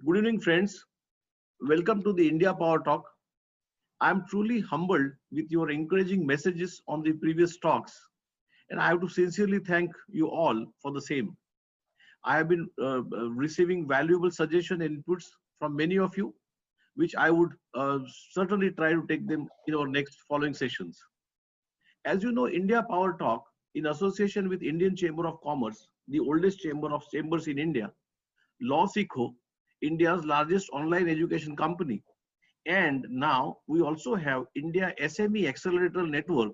Good evening, friends. Welcome to the India Power Talk. I am truly humbled with your encouraging messages on the previous talks, and I have to sincerely thank you all for the same. I have been receiving valuable suggestions and inputs from many of you, which I would certainly try to take them in our next following sessions. As you know, India Power Talk, in association with Indian Chamber of Commerce, the oldest chamber of chambers in India, Law Sikho, India's largest online education company, and now we also have India SME Accelerator Network,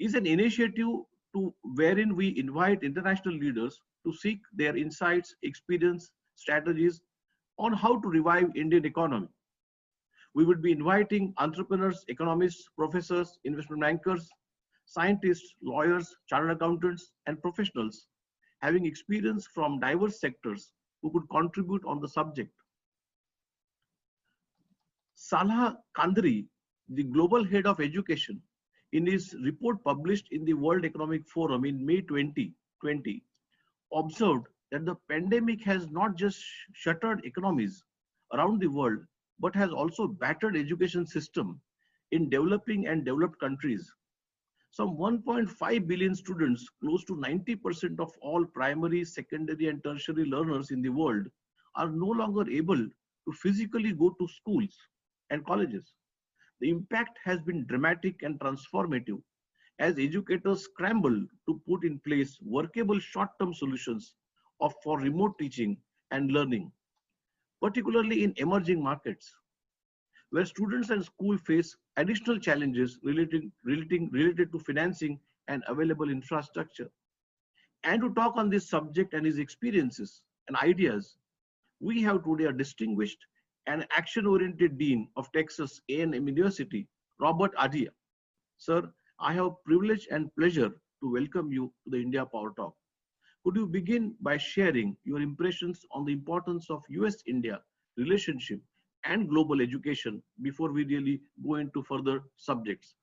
is an initiative wherein we invite international leaders to seek their insights, experience, strategies on how to revive Indian economy. We would be inviting entrepreneurs, economists, professors, investment bankers, scientists, lawyers, chartered accountants, and professionals having experience from diverse sectors who could contribute on the subject. Salah Kandri, the global head of education, in his report published in the World Economic Forum in May 2020, observed that the pandemic has not just shuttered economies around the world, but has also battered education system in developing and developed countries. Some 1.5 billion students, close to 90% of all primary, secondary, and tertiary learners in the world, are no longer able to physically go to schools and colleges. The impact has been dramatic and transformative as educators scramble to put in place workable short-term solutions for remote teaching and learning, particularly in emerging markets, where students and school face additional challenges related to financing and available infrastructure. And to talk on this subject and his experiences and ideas, we have today a distinguished and action-oriented Dean of Texas A&M University, Robert Adia. Sir, I have privilege and pleasure to welcome you to the India Power Talk. Could you begin by sharing your impressions on the importance of US-India relationship and global education before we really go into further subjects?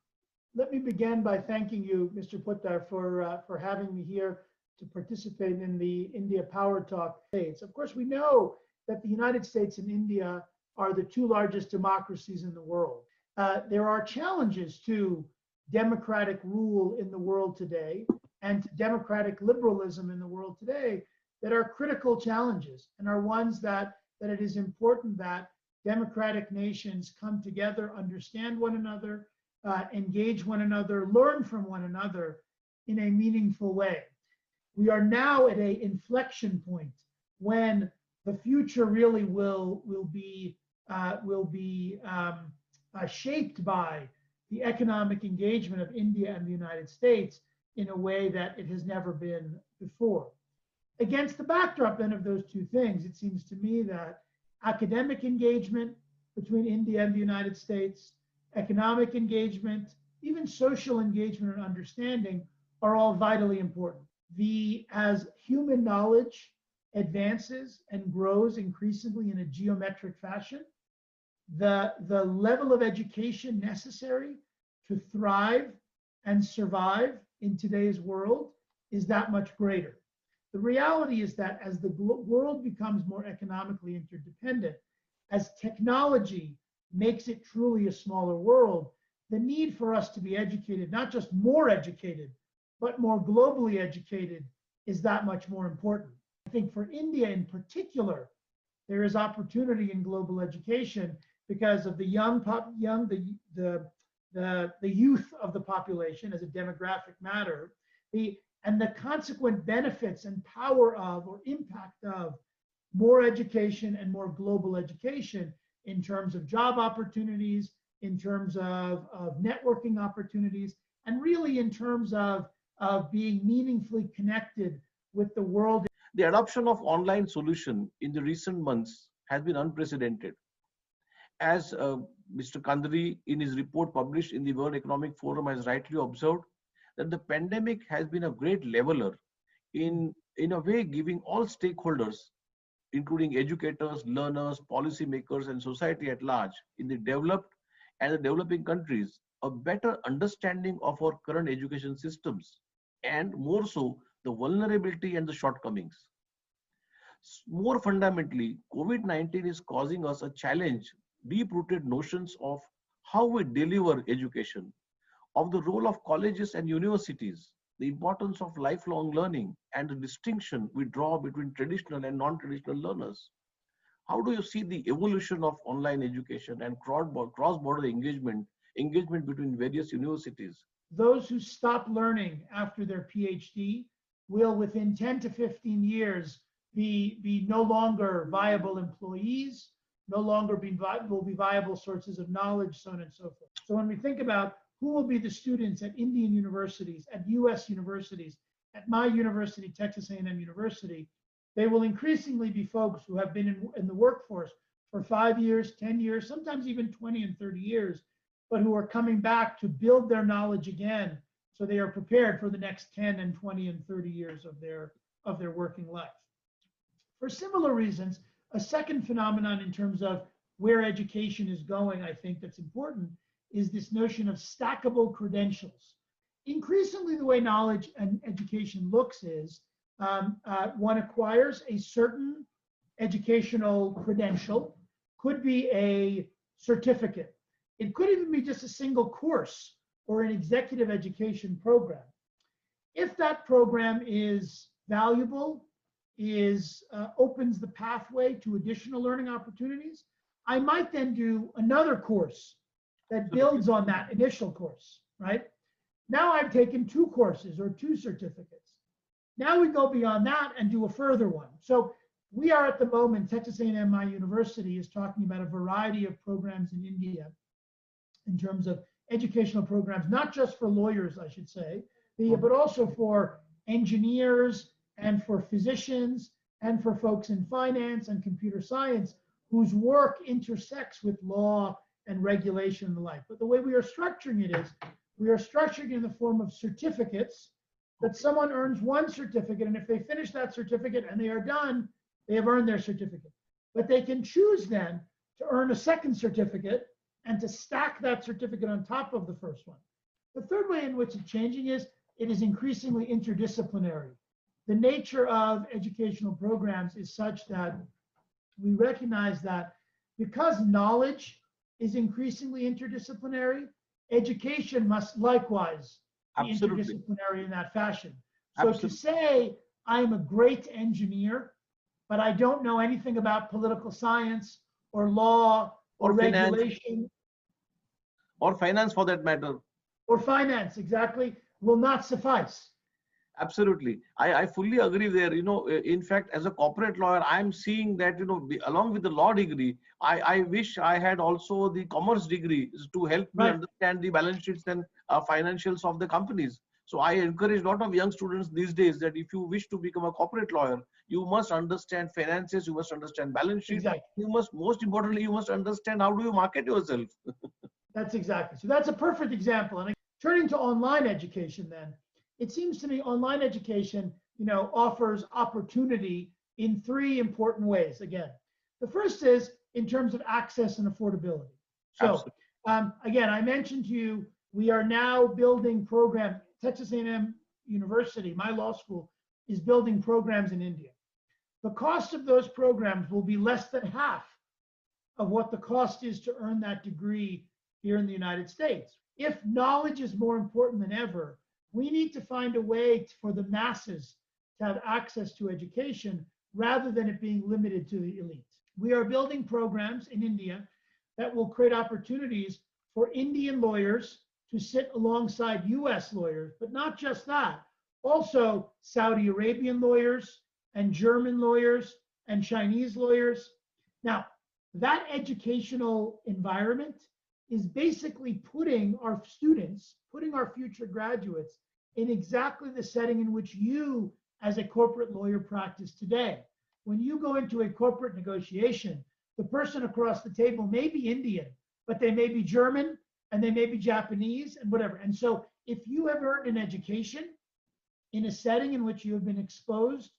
Let me begin by thanking you, Mr. Puttar, for having me here to participate in the India Power Talk. Of course, we know that the United States and India are the two largest democracies in the world. There are challenges to democratic rule in the world today and to democratic liberalism in the world today that are critical challenges and are ones that it is important that democratic nations come together, understand one another, engage one another, learn from one another in a meaningful way. We are now at an inflection point when the future really will be shaped by the economic engagement of India and the United States in a way that it has never been before. Against the backdrop then of those two things, it seems to me that academic engagement between India and the United States, economic engagement, even social engagement and understanding are all vitally important. As human knowledge advances and grows increasingly in a geometric fashion, the level of education necessary to thrive and survive in today's world is that much greater. The reality is that as the world becomes more economically interdependent, as technology makes it truly a smaller world, the need for us to be educated, not just more educated, but more globally educated, is that much more important. I think for India in particular, there is opportunity in global education because of the youth of the population as a demographic matter, and the consequent benefits and power of or impact of more education and more global education in terms of job opportunities, in terms of networking opportunities, and really in terms of being meaningfully connected with the world. The adoption of online solution in the recent months has been unprecedented. As Mr. Kandri in his report published in the World Economic Forum has rightly observed, that the pandemic has been a great leveler in a way giving all stakeholders, including educators, learners, policymakers, and society at large in the developed and the developing countries, a better understanding of our current education systems and more so the vulnerability and the shortcomings. More fundamentally, COVID-19 is causing us a challenge, deep-rooted notions of how we deliver education, of the role of colleges and universities, the importance of lifelong learning, and the distinction we draw between traditional and non-traditional learners. How do you see the evolution of online education and cross-border engagement between various universities? Those who stop learning after their PhD will, within 10 to 15 years, be no longer viable employees, no longer will be viable sources of knowledge, so on and so forth. So when we think about who will be the students at Indian universities, at US universities, at my university, Texas A&M University, they will increasingly be folks who have been in the workforce for 5 years, 10 years, sometimes even 20 and 30 years, but who are coming back to build their knowledge again so they are prepared for the next 10 and 20 and 30 years of their working life. For similar reasons, a second phenomenon in terms of where education is going, I think that's important, is this notion of stackable credentials. Increasingly, the way knowledge and education looks is one acquires a certain educational credential, could be a certificate. It could even be just a single course or an executive education program. If that program is valuable, opens the pathway to additional learning opportunities, I might then do another course that builds on that initial course, right? Now I've taken 2 courses or 2 certificates. Now we go beyond that and do a further one. So we are at the moment, Texas A&M, my university, is talking about a variety of programs in India in terms of educational programs, not just for lawyers, I should say, but also for engineers and for physicians and for folks in finance and computer science whose work intersects with law and regulation and the like. But the way we are structuring it is, we are structuring it in the form of certificates that someone earns 1 certificate, and if they finish that certificate and they are done, they have earned their certificate. But they can choose then to earn a second certificate and to stack that certificate on top of the first one. The third way in which it's changing is it is increasingly interdisciplinary. The nature of educational programs is such that we recognize that because knowledge is increasingly interdisciplinary, education must likewise be Absolutely. interdisciplinary in that fashion. So Absolutely. to say I'm a great engineer, but I don't know anything about political science or law or regulation or finance for that matter. Or finance, exactly, will not suffice. Absolutely. I fully agree there. In fact, as a corporate lawyer, I'm seeing that, along with the law degree, I wish I had also the commerce degree to help me understand the balance sheets and financials of the companies. So I encourage a lot of young students these days that if you wish to become a corporate lawyer, you must understand finances, you must understand balance sheets. Exactly. Most importantly, you must understand how do you market yourself. That's exactly. So that's a perfect example. And turning to online education then, it seems to me online education, offers opportunity in 3 important ways. Again, the first is in terms of access and affordability. So again, I mentioned to you, we are now building programs. Texas A&M University, my law school, is building programs in India. The cost of those programs will be less than half of what the cost is to earn that degree here in the United States. If knowledge is more important than ever, we need to find a way for the masses to have access to education rather than it being limited to the elite. We are building programs in India that will create opportunities for Indian lawyers to sit alongside US lawyers, but not just that, also Saudi Arabian lawyers and German lawyers and Chinese lawyers. Now, that educational environment is basically putting our students, putting our future graduates in exactly the setting in which you as a corporate lawyer practice today. When you go into a corporate negotiation, the person across the table may be Indian, but they may be German and they may be Japanese and whatever. And so if you have earned an education in a setting in which you have been exposed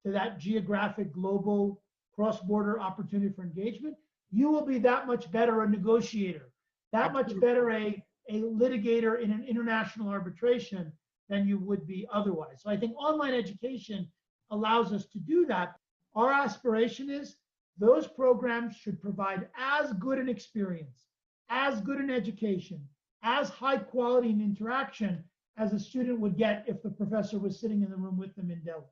to that geographic, global, cross-border opportunity for engagement, you will be that much better a negotiator, that much better a litigator in an international arbitration than you would be otherwise. So I think online education allows us to do that. Our aspiration is those programs should provide as good an experience, as good an education, as high quality an interaction as a student would get if the professor was sitting in the room with them in Delhi.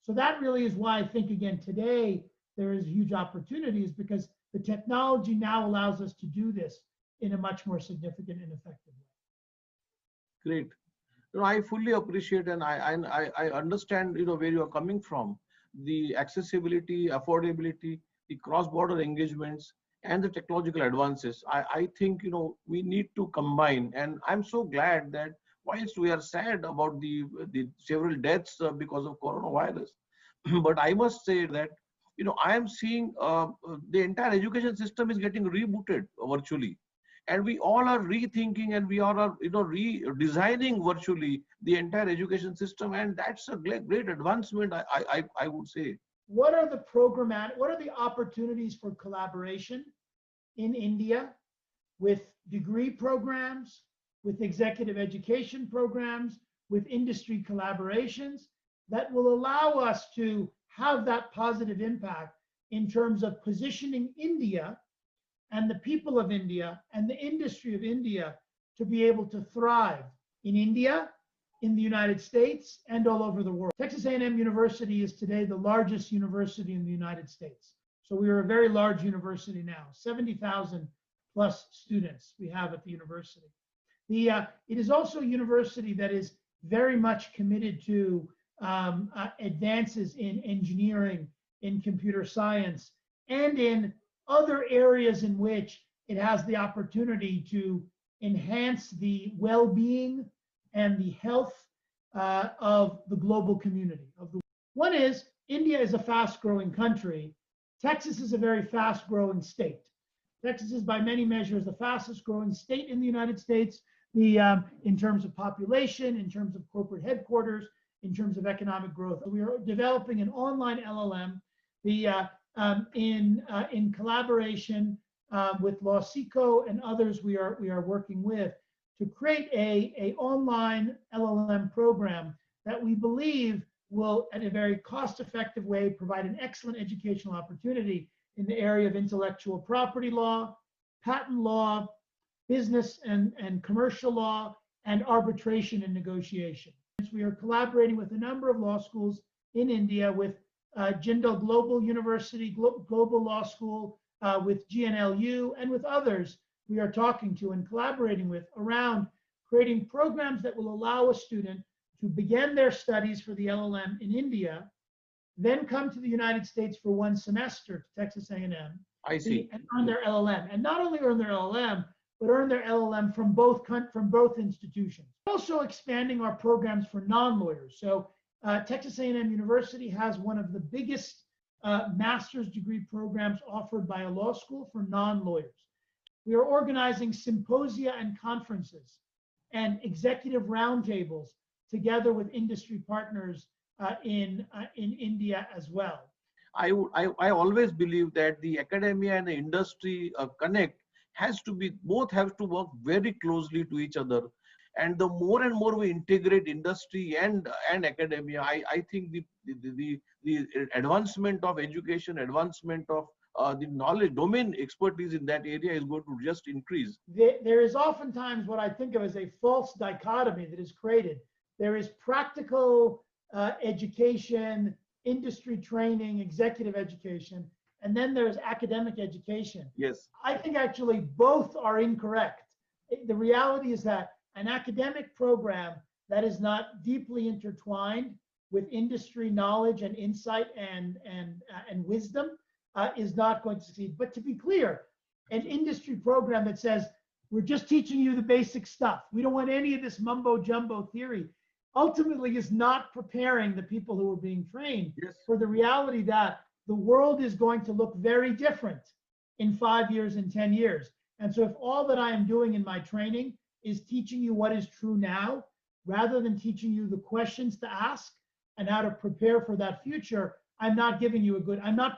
So that really is why I think, again, today there is huge opportunities, because the technology now allows us to do this in a much more significant and effective way. Great. I fully appreciate, and I understand, where you are coming from. The accessibility, affordability, the cross-border engagements, and the technological advances. I think, we need to combine. And I'm so glad that whilst we are sad about the several deaths because of coronavirus, but I must say that, I am seeing the entire education system is getting rebooted virtually. And we all are rethinking, and we all are redesigning virtually the entire education system, and that's a great advancement, I would say. What are the opportunities for collaboration in India with degree programs, with executive education programs, with industry collaborations that will allow us to have that positive impact in terms of positioning India and the people of India and the industry of India to be able to thrive in India, in the United States, and all over the world. Texas A&M University is today the largest university in the United States. So we are a very large university now, 70,000 plus students we have at the university. It is also a university that is very much committed to advances in engineering, in computer science, and in other areas in which it has the opportunity to enhance the well-being and the health of the global community. One is, India is a fast-growing country. Texas is a very fast-growing state. Texas is, by many measures, the fastest-growing state in the United States, in terms of population, in terms of corporate headquarters, in terms of economic growth. We are developing an online LLM. In collaboration with LawSeco and others we are working with to create a online LLM program that we believe will, in a very cost-effective way, provide an excellent educational opportunity in the area of intellectual property law, patent law, business and commercial law, and arbitration and negotiation. We are collaborating with a number of law schools in India, with Jindal Global University, Global Law School, with GNLU, and with others we are talking to and collaborating with around creating programs that will allow a student to begin their studies for the LLM in India, then come to the United States for 1 semester to Texas A&M. I see. And earn their LLM. And not only earn their LLM, but earn their LLM from both institutions. Also expanding our programs for non-lawyers. So Texas A&M University has one of the biggest master's degree programs offered by a law school for non-lawyers. We are organizing symposia and conferences and executive roundtables together with industry partners in India as well. I always believe that the academia and the industry connect both have to work very closely to each other. And the more and more we integrate industry and academia, I think the advancement of education, advancement of the knowledge, domain expertise in that area is going to just increase. There is oftentimes what I think of as a false dichotomy that is created. There is practical education, industry training, executive education, and then there's academic education. Yes. I think actually both are incorrect. The reality is that an academic program that is not deeply intertwined with industry knowledge and insight and wisdom is not going to succeed. But to be clear, an industry program that says, we're just teaching you the basic stuff, we don't want any of this mumbo jumbo theory, ultimately is not preparing the people who are being trained for the reality that the world is going to look very different in 5 years and 10 years. And so if all that I am doing in my training is teaching you what is true now, rather than teaching you the questions to ask and how to prepare for that future, I'm not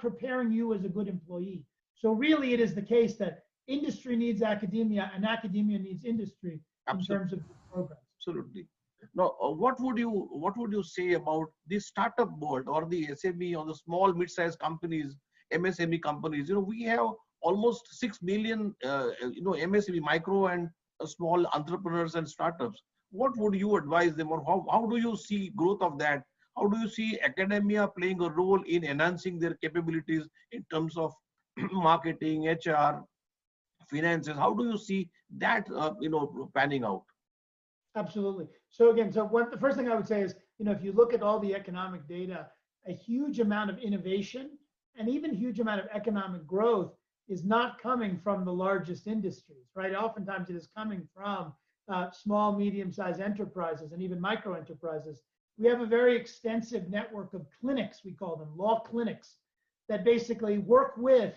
preparing you as a good employee. So really it is the case that industry needs academia and academia needs industry in terms of programs. Absolutely. Now, what would you say about the startup world or the SME or the small mid-sized companies, MSME companies? We have almost 6 million, MSME, micro and small entrepreneurs and startups. What would you advise them, or how do you see growth of that? How do you see academia playing a role in enhancing their capabilities in terms of marketing, HR, finances? How do you see that, panning out? Absolutely. So again, the first thing I would say is, if you look at all the economic data, a huge amount of innovation and even huge amount of economic growth is not coming from the largest industries, right? Oftentimes it is coming from small, medium-sized enterprises and even micro enterprises. We have a very extensive network of clinics, we call them law clinics, that basically work with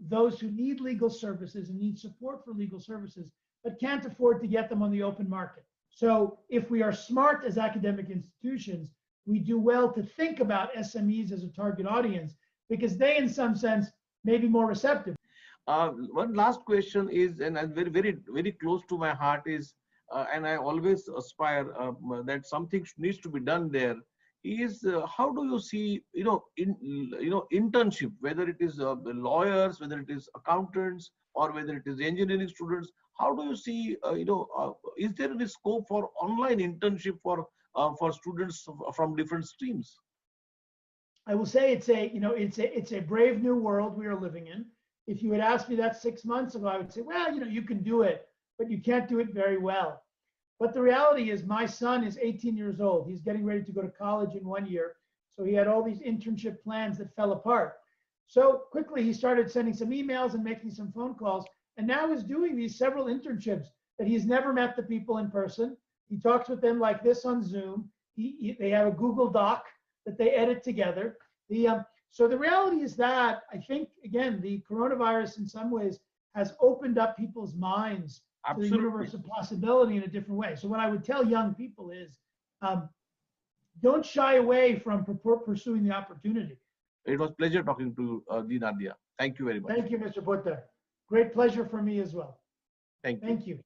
those who need legal services and need support for legal services, but can't afford to get them on the open market. So if we are smart as academic institutions, we do well to think about SMEs as a target audience because they, in some sense, may be more receptive. One last question is, and very, very, very close to my heart is, and I always aspire that something needs to be done there. Is how do you see, internship, whether it is lawyers, whether it is accountants, or whether it is engineering students? How do you see, is there any scope for online internship for students from different streams? I will say it's a brave new world we are living in. If you had asked me that 6 months ago, I would say, well, you can do it, but you can't do it very well. But the reality is my son is 18 years old. He's getting ready to go to college in 1 year. So he had all these internship plans that fell apart. So quickly he started sending some emails and making some phone calls, and now is doing these several internships that he's never met the people in person. He talks with them like this on Zoom. They have a Google Doc that they edit together. So the reality is that I think, again, the coronavirus in some ways has opened up people's minds to the universe of possibility in a different way. So what I would tell young people is don't shy away from pursuing the opportunity. It was a pleasure talking to Nadia. Thank you very much. Thank you, Mr. Buttar. Great pleasure for me as well. Thank you. Thank you.